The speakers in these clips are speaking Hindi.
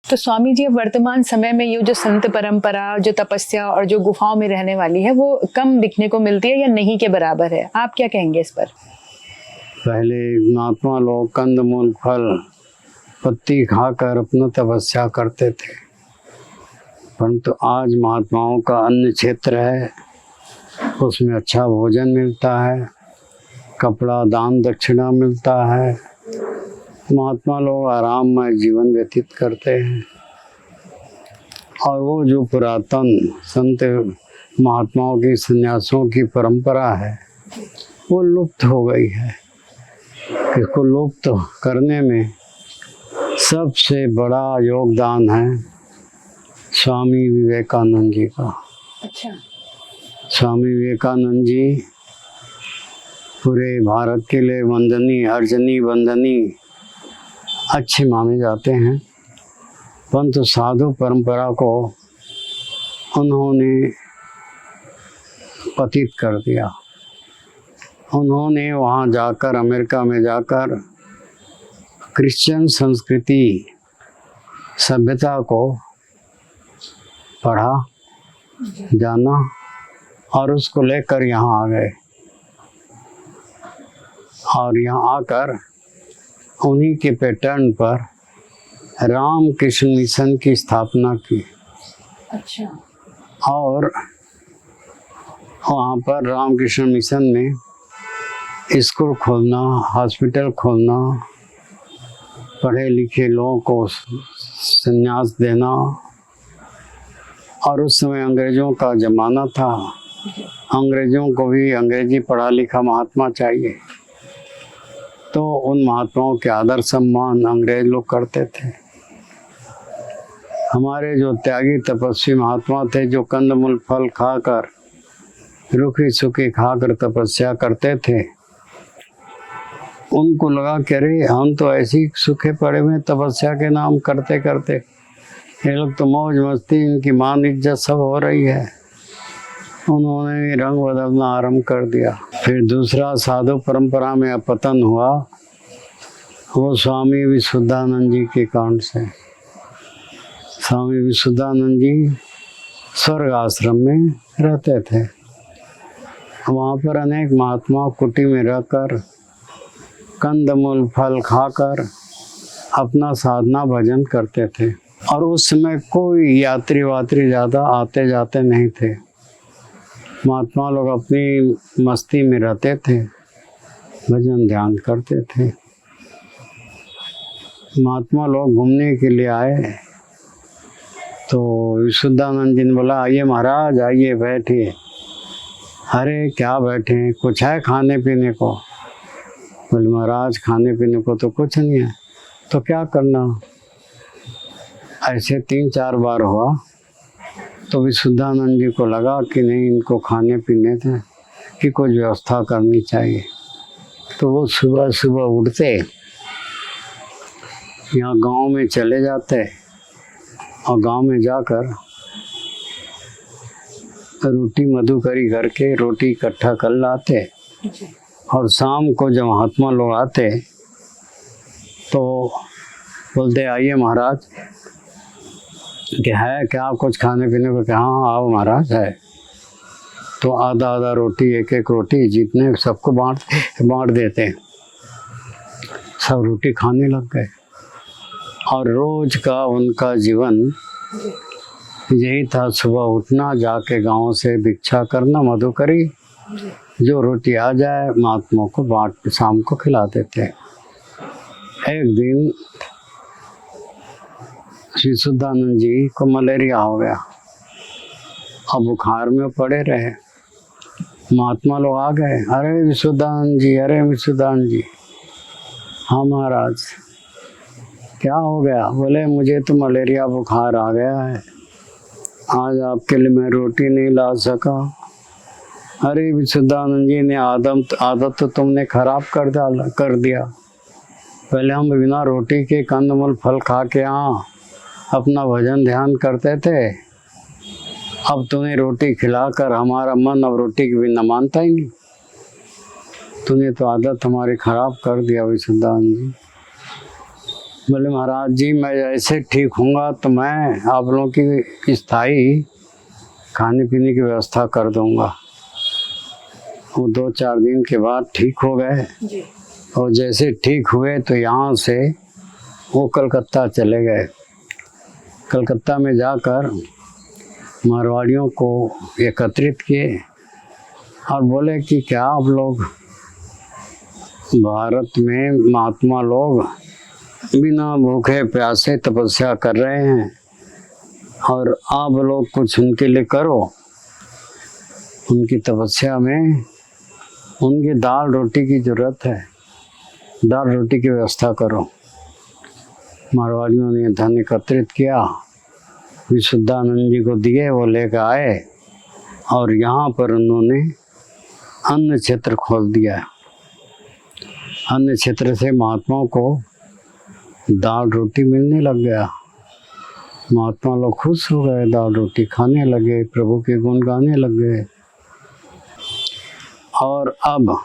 तो स्वामी जी, अब वर्तमान समय में ये जो संत परंपरा, जो तपस्या और जो गुफाओं में रहने वाली है, वो कम दिखने को मिलती है या नहीं के बराबर है? आप क्या कहेंगे इस पर? पहले महात्मा लोग कंदमूल, फल, पत्ती खाकर अपना तपस्या करते थे, परंतु आज महात्माओं का अन्य क्षेत्र है, उसमें अच्छा भोजन मिलता है, कपड़ा दान दक्षिणा मिलता है, महात्मा लोग आराममय जीवन व्यतीत करते हैं। और वो जो पुरातन संत महात्माओं की, सन्यासियों की परंपरा है, वो लुप्त हो गई है। इसको लुप्त करने में सबसे बड़ा योगदान है स्वामी विवेकानंद जी का। अच्छा। स्वामी विवेकानंद जी पूरे भारत के लिए वंदनीय, अर्जनी वंदनीय अच्छे माने जाते हैं, परंतु साधु परंपरा को उन्होंने पतित कर दिया। उन्होंने वहाँ जाकर, अमेरिका में जाकर क्रिश्चियन संस्कृति, सभ्यता को पढ़ा, जाना और उसको लेकर यहाँ आ गए और यहाँ आकर उन्हीं के पैटर्न पर रामकृष्ण मिशन की स्थापना की। अच्छा। और वहाँ पर रामकृष्ण मिशन में स्कूल खोलना, हॉस्पिटल खोलना, पढ़े लिखे लोगों को संन्यास देना, और उस समय अंग्रेज़ों का ज़माना था, अंग्रेज़ों को भी अंग्रेजी पढ़ा लिखा महात्मा चाहिए, तो उन महात्माओं के आदर सम्मान अंग्रेज लोग करते थे। हमारे जो त्यागी तपस्वी महात्मा थे, जो कंदमूल फल खाकर, रूखी सूखी खाकर तपस्या करते थे, उनको लगा कि अरे हम तो ऐसी सूखे पड़े हुए तपस्या के नाम करते करते, ये लोग तो मौज मस्ती, इनकी मान इज्जत सब हो रही है। उन्होंने रंग बदलना आरंभ कर दिया। फिर दूसरा साधु परंपरा में अपतन हुआ, वो स्वामी विशुद्धानंद जी के कारण से। स्वामी विशुद्धानंद जी स्वर्ग आश्रम में रहते थे। वहाँ पर अनेक महात्मा कुटी में रहकर कंदमूल फल खाकर अपना साधना भजन करते थे, और उस समय कोई यात्री वात्री ज़्यादा आते जाते नहीं थे। महात्मा लोग अपनी मस्ती में रहते थे, भजन ध्यान करते थे। महात्मा लोग घूमने के लिए आए तो विशुद्धानंद जी ने बोला, आइए महाराज, आइए बैठिए। अरे क्या बैठे, कुछ है खाने पीने को? बोले महाराज खाने पीने को तो कुछ नहीं है, तो क्या करना? ऐसे 3-4 बार हुआ तो विशुद्धानंद जी को लगा कि नहीं, इनको खाने पीने की कुछ व्यवस्था करनी चाहिए। तो वो सुबह सुबह उठते, यहाँ गांव में चले जाते और गांव में जाकर रोटी मधुकरी करके रोटी इकट्ठा कर लाते, और शाम को जब महात्मा लोग आते तो बोलते, आइए महाराज, कि है क्या कुछ खाने पीने को? क्या? हाँ आओ महाराज, है। तो आधा आधा रोटी, एक एक रोटी जितने सबको बांट देते। सब रोटी खाने लग गए, और रोज का उनका जीवन यही था, सुबह उठना, जाके गांव से भिक्षा करना, मधुकरी, जो रोटी आ जाए महात्माओं को बांट शाम को खिला देते। एक दिन विशुद्धानंद जी को मलेरिया हो गया, अब बुखार में पड़े रहे। महात्मा लोग आ गए, अरे विशुद्धानंद जी, अरे विशुद्धानंद जी। हाँ महाराज, क्या हो गया? बोले मुझे तो मलेरिया बुखार आ गया है, आज आपके लिए मैं रोटी नहीं ला सका। अरे विशुद्धानंद जी ने आदत तो तुमने खराब कर दिया। पहले हम बिना रोटी के कंदमूल फल खा के अपना भजन ध्यान करते थे, अब तूने रोटी खिलाकर हमारा मन अब रोटी के बिना मानता ही नहीं। तूने तो आदत हमारी खराब कर दिया विशुद्धानंद जी। बोले महाराज जी मैं ऐसे ठीक होऊंगा तो मैं आप लोगों की स्थायी खाने पीने की व्यवस्था कर दूंगा। वो 2-4 दिन के बाद ठीक हो गए जी। और जैसे ठीक हुए तो यहाँ से वो कलकत्ता चले गए। कलकत्ता में जाकर मारवाड़ियों को एकत्रित किए और बोले कि क्या आप लोग भारत में महात्मा लोग बिना भूखे प्यासे तपस्या कर रहे हैं और आप लोग कुछ उनके लिए करो। उनकी तपस्या में उनकी दाल रोटी की जरूरत है, दाल रोटी की व्यवस्था करो। मारवाड़ियों ने धन एकत्रित किया, विशुद्धानंद जी को दिए, वो लेकर आए और यहाँ पर उन्होंने अन्न क्षेत्र खोल दिया। अन्न क्षेत्र से महात्माओं को दाल रोटी मिलने लग गया। महात्मा लोग खुश हो गए, दाल रोटी खाने लगे, प्रभु के गुण गाने लग गए। और अब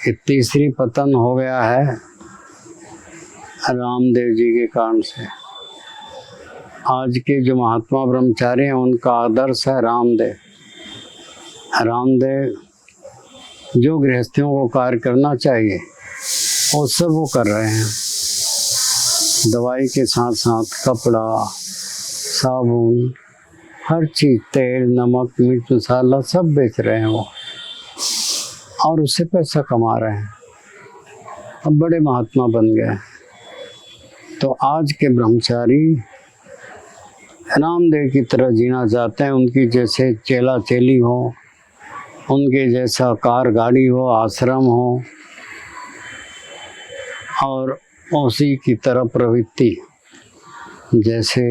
ये तीसरी पतन हो गया है रामदेव जी के कारण से। आज के जो महात्मा ब्रह्मचारी हैं उनका आदर्श है रामदेव। रामदेव जो गृहस्थियों को कार्य करना चाहिए वो सब वो कर रहे हैं। दवाई के साथ साथ कपड़ा, साबुन, हर चीज़, तेल, नमक, मिर्च, मसाला सब बेच रहे हैं वो, और उससे पैसा कमा रहे हैं। अब बड़े महात्मा बन गए। तो आज के ब्रह्मचारी रामदेव की तरह जीना चाहते हैं। उनकी जैसे चेला चेली हो, उनके जैसा कार गाड़ी हो, आश्रम हो, और उसी की तरह प्रवृत्ति। जैसे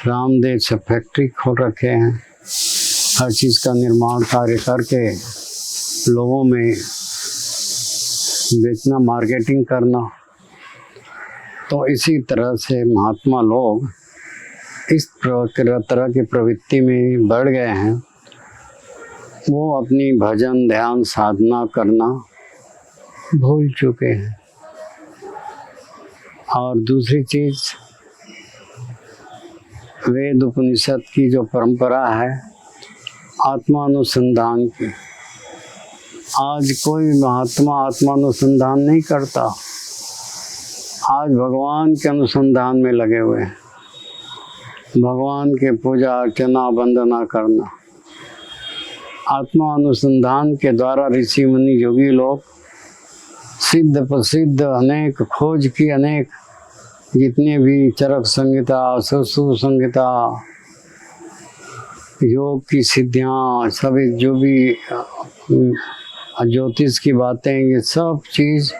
रामदेव से फैक्ट्री खोल रखे हैं, हर चीज़ का निर्माण कार्य करके लोगों में बेचना, मार्केटिंग करना। तो इसी तरह से महात्मा लोग इस तरह की प्रवृत्ति में बढ़ गए हैं। वो अपनी भजन ध्यान साधना करना भूल चुके हैं। और दूसरी चीज़, वेद उपनिषद की जो परंपरा है आत्मानुसंधान की, आज कोई महात्मा आत्मानुसंधान नहीं करता। आज भगवान के अनुसंधान में लगे हुए हैं, भगवान के पूजा अर्चना वंदना करना। आत्मा अनुसंधान के द्वारा ऋषि मुनि योगी लोग सिद्ध प्रसिद्ध अनेक खोज की, अनेक जितने भी चरक संहिता, सुश्रुत संहिता, योग की सिद्धियाँ, सभी जो भी ज्योतिष की बातें, ये सब चीज़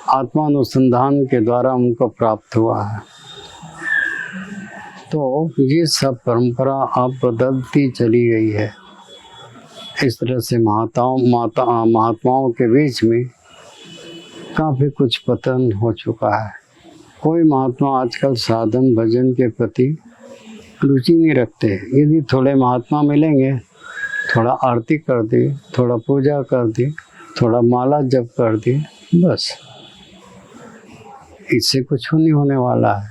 आत्मानुसंधान के द्वारा उनको प्राप्त हुआ है। तो ये सब परंपरा अब बदलती चली गई है। इस तरह से महात्माओं के बीच में काफ़ी कुछ पतन हो चुका है। कोई महात्मा आजकल साधन भजन के प्रति रुचि नहीं रखते। यदि थोड़े महात्मा मिलेंगे, थोड़ा आरती कर दी, थोड़ा पूजा कर दी, थोड़ा माला जप कर दी, बस, इससे कुछ नहीं होने वाला है।